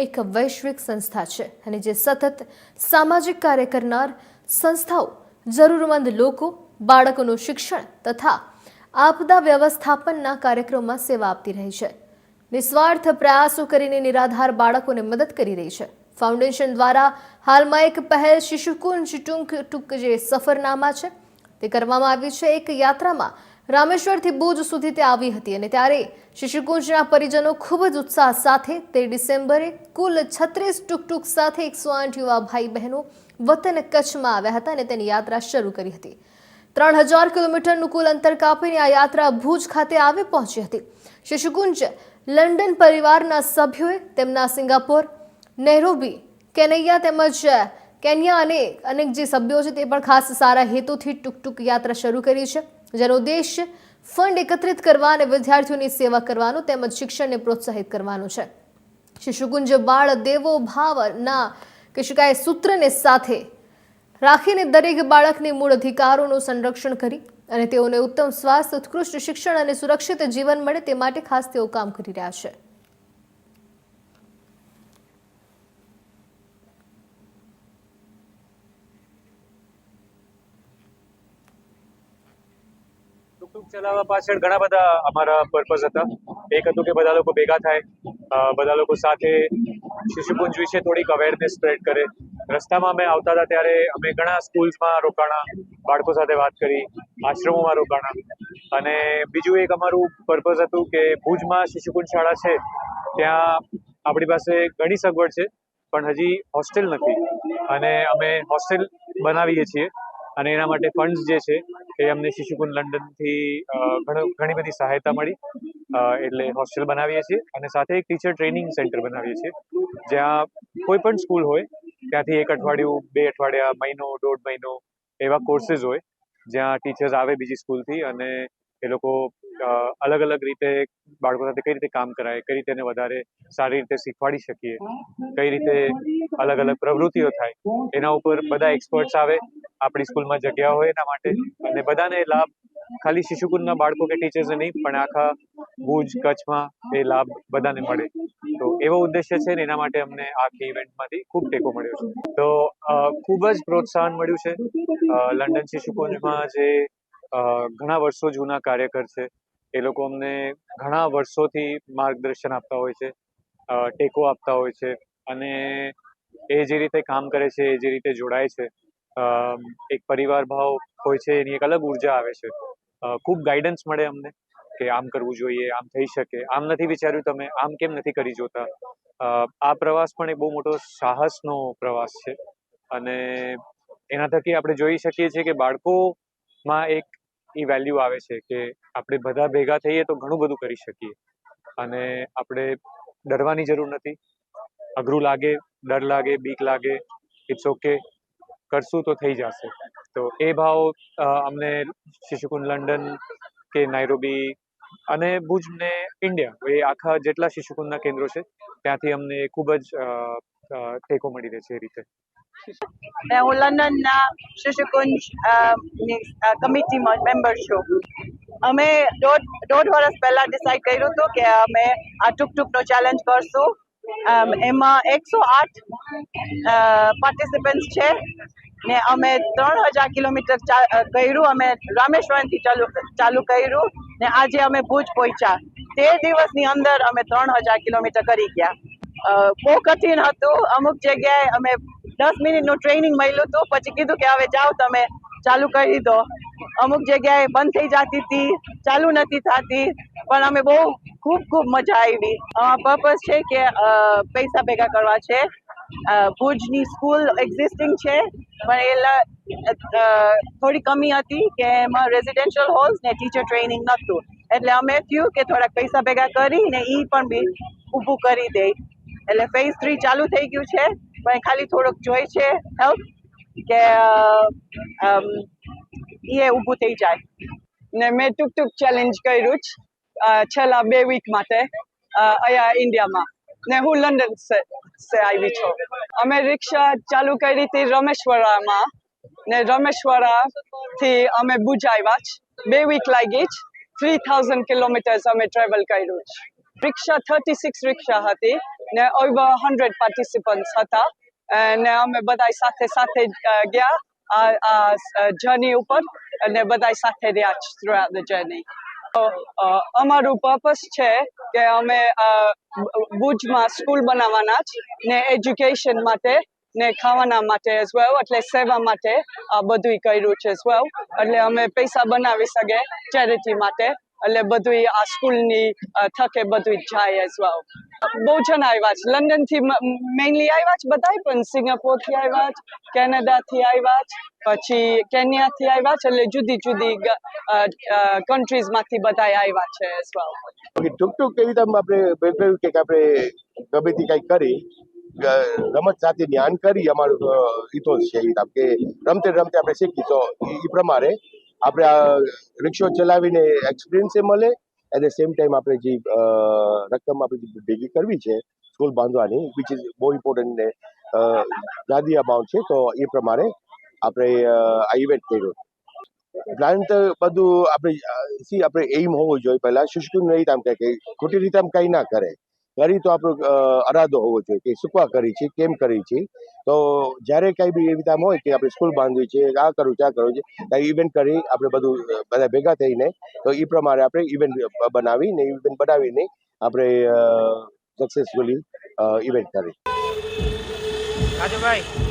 એક વૈશ્વિક સંસ્થા છે અને જે સતત સામાજિક કાર્ય કરનાર સંસ્થાઓ જરૂરમંદ લોકો, બાળકોનું શિક્ષણ તથા આપદા વ્યવસ્થાપનના કાર્યક્રમમાં સેવા આપતી રહી છે. નિસ્વાર્થ પ્રયાસો કરીને નિરાધાર બાળકોને મદદ કરી રહી છે. ફાઉન્ડેશન દ્વારા હાલમાં એક પહેલ શિશુકુંજ ટૂંક જે સફરનામા છે તે કરવામાં આવી છે. એક યાત્રામાં રામેશ્વરથી ભુજ સુધી તે આવી હતી અને ત્યારે શિશુકુંજના પરિજનો ખૂબ જ ઉત્સાહ સાથે તે ડિસેમ્બરે કુલ 36 ટુકટુક સાથે 108 યુવા ભાઈ બહેનો વતન કચ્છમાં આવ્યા હતા અને તેની યાત્રા શરૂ કરી હતી. 3000 કિલોમીટરનું કુલ અંતર કાપીને આ યાત્રા ભુજ ખાતે આવી પહોંચી હતી. શિશુકુંજ લંડન પરિવારના સભ્યોએ તેમના સિંગાપોર, નૈરોબી, કેનૈયા તેમજ કેન્યા અને અનેક જે સભ્યો છે તે પણ ખાસ સારા હેતુથી ટુકટુક યાત્રા શરૂ કરી છે, જેનો ઉદ્દેશ ફંડ એકત્રિત કરવા અને વિદ્યાર્થીઓની સેવા કરવાનો તેમજ શિક્ષણને પ્રોત્સાહિત કરવાનો છે. શિશુકુંજ બાળ દેવો ભાવના કહી શકાય સૂત્રને સાથે રાખીને દરેક બાળકની મૂળ અધિકારોનું સંરક્ષણ કરી અને તેઓને ઉત્તમ સ્વાસ્થ્ય, ઉત્કૃષ્ટ શિક્ષણ અને સુરક્ષિત જીવન મળે તે માટે ખાસ તેઓ કામ કરી રહ્યા છે. ટુકટુક ચલાવવા પાછળ ઘણા બધા અમારા પર્પઝ હતા. એક હતું કે બધા લોકો ભેગા થાય, બધા લોકો સાથે શિશુકુંજ વિશે થોડીક અવેરનેસ સ્પ્રેડ કરે. રસ્તામાં અમે આવતા હતા ત્યારે અમે ઘણા સ્કૂલ્સમાં રોકાણા, બાળકો સાથે વાત કરી, આશ્રમોમાં રોકાણા. અને બીજું એક અમારું પર્પઝ હતું કે ભુજમાં શિશુકુંજ શાળા છે ત્યાં આપણી પાસે ઘણી સગવડ છે પણ હજી હોસ્ટેલ નથી અને અમે હોસ્ટેલ બનાવીએ છીએ અને એના માટે ફંડ્સ જે છે એ અમને શિશુકુંજ લંડનથી ઘણી બધી સહાયતા મળી, એટલે હોસ્ટેલ બનાવીએ છીએ અને સાથે એક ટીચર ટ્રેનિંગ સેન્ટર બનાવીએ છીએ જ્યાં કોઈ પણ સ્કૂલ હોય ત્યાંથી 1 અઠવાડિયું, 2 અઠવાડિયા, મહિનો, 1.5 મહિનો એવા કોર્सेस હોય જ્યાં ટીચર્સ આવે બીજી સ્કૂલથી અને એ લોકો અલગ અલગ રીતે બાળકો સાથે કઈ રીતે કામ કરાય, કઈ રીતે એને વધારે સારી રીતે શીખવાડી શકીએ, કઈ રીતે અલગ અલગ પ્રવૃત્તિઓ થાય એના ઉપર બધા એક્સપર્ટ્સ આવે. આપણી સ્કૂલમાં જગ્યા હોય એના માટે અને બધાને લાભ ખાલી શિશુકુંજના બાળકો કે ટીચર્સને નહીં પણ આખા ભુજ કચ્છમાં એ લાભ બધાને મળે. તો એવો ઉદ્દેશ્ય છે ને એના માટે અમને આખી ઇવેન્ટમાંથી ખૂબ ટેકો મળ્યો છે. તો ખૂબ જ પ્રોત્સાહન મળ્યું છે. લંડન શિશુકુંજમાં જે ઘણા વર્ષો જૂના કાર્યકર છે એ લોકો અમને ઘણા વર્ષોથી માર્ગદર્શન આપતા હોય છે, ટેકો આપતા હોય છે અને એ જે રીતે કામ કરે છે, એ જે રીતે જોડાય છે, એક પરિવાર ભાવ હોય છે, એની એક અલગ ઉર્જા આવે છે. ખૂબ ગાઈડન્સ મળે અમને કે આમ કરવું જોઈએ, આમ થઈ શકે, આમ નથી વિચાર્યું તમે, આમ કેમ નથી કરી જોતા. આ પ્રવાસ પણ એક બહુ મોટો સાહસનો પ્રવાસ છે અને એના થકી આપણે જોઈ શકીએ છીએ કે બાળકોમાં એક એ વેલ્યુ આવે છે કે આપણે બધા ભેગા થઈએ તો ઘણું બધું કરી શકીએ અને આપણે ડરવાની જરૂર નથી. અઘરું લાગે, ડર લાગે, બીક લાગે, ઇટ્સ ઓકે, કરશું તો થઈ જશે. તો એ ભાવ અમને શિશુકુંજ લંડન કે નાઇરોબી અને ભુજ ને ઇન્ડિયા એ આખા જેટલા શિશુકુંજના કેન્દ્રો છે ત્યાંથી અમને ખૂબ જ ટેકો મળી રહે છે એ રીતે. હું લંડનના શિશુકુંજ કમિટીમાં મેમ્બર છું. અમે દોઢ વર્ષ પહેલા ડિસાઈડ કર્યું હતું કે અમે આ ટુકટુકનો ચેલેન્જ કરશું. એમાં 108 પાર્ટિસિપન્ટ્સ છે ને અમે 3000 કિલોમીટર કર્યું. અમે રામેશ્વરમથી ચાલુ કર્યું ને આજે અમે ભુજ પહોંચ્યા. 13 દિવસની અંદર અમે 3000 કિલોમીટર કરી ગયા. બહુ કઠિન હતું. અમુક જગ્યાએ અમે 10 મિનિટનું ટ્રેનિંગ મળ્યું હતું, પછી કીધું કે હવે જાઓ તમે ચાલુ કરી દો. અમુક જગ્યાએ બંધ થઈ જતી હતી, ચાલુ નથી થતી, પણ અમે બહુ ખૂબ મજા આવી. પર્પઝ છે કે પૈસા ભેગા કરવા છે. ભુજની સ્કૂલ એક્ઝિસ્ટિંગ છે પણ એ થોડી કમી હતી કે એમાં રેઝિડેન્શિયલ હોલ્સ ને ટીચર ટ્રેનિંગ નહોતું, એટલે અમે થયું કે થોડાક પૈસા ભેગા કરીને એ પણ બી ઊભું કરી દે. એટલે ફેઝ 3 ચાલુ થઈ ગયું છે પણ ખાલી થોડુંક જોઈ છે હેલ્પ કે એ ઊભું થઈ જાય. ને મેં ટુકટુક ચેલેન્જ કર્યું જ છેલ્લા 2 વીક માટે અહીંયા ઇન્ડિયામાં. ને હું લંડન સે આવી છું. અમે રિક્ષા ચાલુ કરી હતી રમેશ્વરામાં ને રમેશ્વરાથી અમે ભુજ આવ્યા જ. 2 વીક લાગી જ. 3000 કિલોમીટર્સ અમે ટ્રાવેલ કર્યું છે. રિક્ષા 36 રિક્ષા હતી ને ઓવર 100 પાર્ટિસિપન્ટ્સ હતા અને અમે બધા સાથે ગયા આ જર્ની ઉપર અને બધા સાથે રહ્યા થ્રુઆઉટ ધ જર્ની. અમારું પર્પસ છે કે અમે ભુજમાં સ્કૂલ બનાવવાના જ ને એજ્યુકેશન માટે ને ખાવાના માટે એઝ વેલ, એટલે સેવા માટે આ બધું કર્યું છે એઝ વેલ. એટલે અમે પૈસા બનાવી શકે ચેરિટી માટે, એટલે બધું આ સ્કૂલની થકે બધું જાય એઝ વેલ. બહુ જણ આવ્યા છે, લંડનથી મેઇનલી આવ્યા છે બધા, પણ સિંગાપોરથી આવ્યા છે, કેનેડાથી આવ્યા છે, પછી કેન્યાથી આવ્યા છે, એટલે જુદી જુદી કન્ટ્રીઝમાંથી બધા આવ્યા છે એઝ વેલ. ટૂંક કેવી રીતે આપણે કહ્યું કે આપણે ગમેથી કંઈક કરી રમત સાથે ધ્યાન કરી અમારું ઇથોસ છે કે રમતે રમતે આપણે શીખી, તો એ પ્રમાણે આપણે આ રિક્ષો ચલાવીને એક્સપિરિયન્સ એ મળે, એટ ધ સેમ ટાઈમ આપણે જે રકમ આપણે જે ભેગી કરવી છે સ્કૂલ બાંધવાની, વિચ ઇઝ બહુ ઇમ્પોર્ટન્ટ ને યાદી અમાઉન્ટ છે, તો એ પ્રમાણે આપણે આ ઇવેન્ટ કર્યો. પ્લાન તો બધું આપણે એઇમ હોવો જોઈએ પહેલા, શુષ્કું નહીં આમ કે ખોટી રીતે આમ કંઈ ના કરે, કરી તો આપણો અરાદો હોવો જોઈએ કે શું કરી છે, કેમ કરી છે. તો જ્યારે કંઈ બી એવી રીતે હોય કે આપણે સ્કૂલ બાંધવી છે, આ કરવું છે, આ કરવું છે, ત્યારે ઇવેન્ટ કરી આપણે બધા ભેગા થઈને તો એ પ્રમાણે આપણે ઇવેન્ટ બનાવીને આપણે સક્સેસફુલી ઇવેન્ટ કરી. રાજુભાઈ